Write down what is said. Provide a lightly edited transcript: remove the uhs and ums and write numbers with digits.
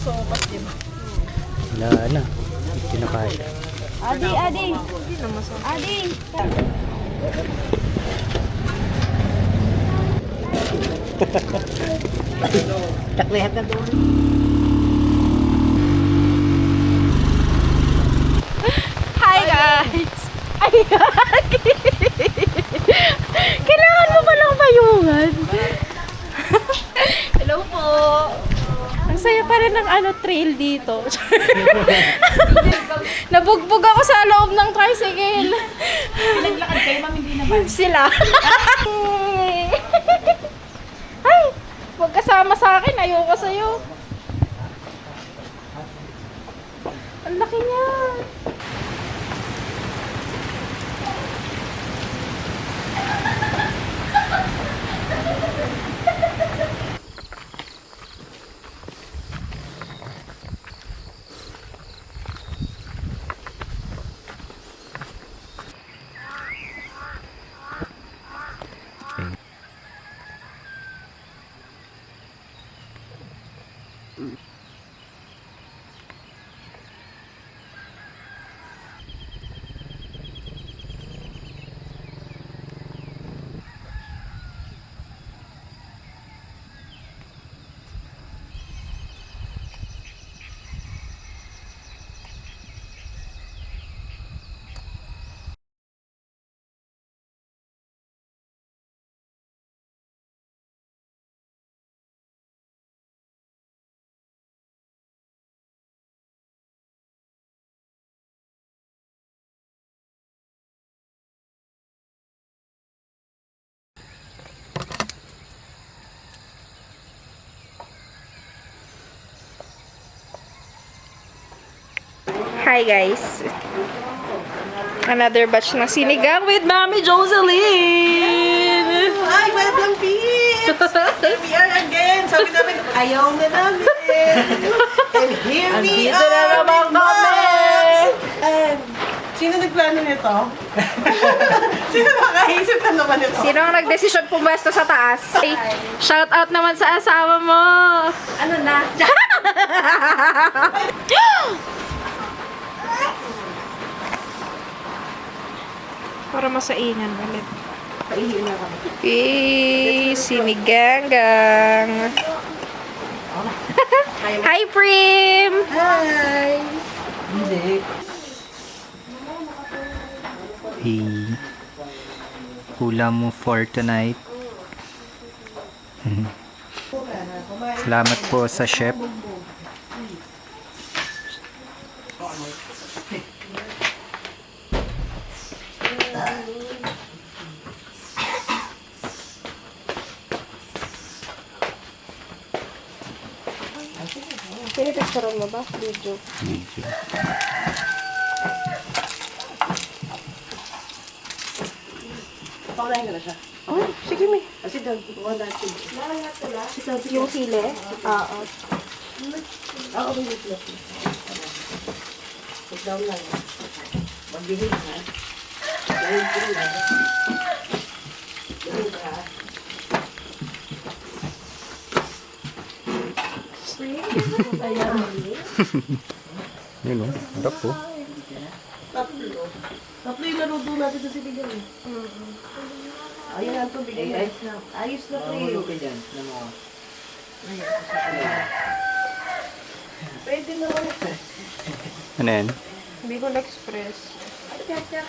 sopas din. Wala na. Kinakain. Adi, Adi. Adi. Taklihat na doon. Hi guys! Ay, kailangan mo palang payungan. Hello po. Ang saya pa rin ng trail dito. Nabugbog ako sa loob ng tricycle. Pinaglakad kayo, ma'am, hindi naman. Sila. Ay, huwag kasama sa akin. Ayoko sa'yo. Ang laki niya. Hi guys. Another batch ng sinigang with Mami Jocelyn. Hi, welcome, peeps! Here we are again. Sabi namin, ayaw na namin. And here we Andito are na naman with kami. Max. And sino nagplano nito? Sino nakaisip na naman ito? Sino ang nagdesisyon pumwesto sa taas? Ay, shout out naman sa asawa mo. Ano na? Para masaingan ulit. Paihi na kami. Siniganggang. Hi, Prim! Hi! Hindi. Hey. Ulam mo for tonight. Salamat po sa chef. Pinipicturean mo ba? Video. Medyo. Paulahin ko na siya. Oh, sige mi. Kasi daw, wala natin. Yung sili? Oo. Oo, minute lang. Put down lang. Magbihig ha. Bihig ko lang. Bihig ha. Yun o. Harap po. Tatlo. Tatlo yung narudo natin sa siligan eh. Ayun ang tubig. Ayos na pre. Pwede naman. Ano yan? Bicol Express. Ay, kaya.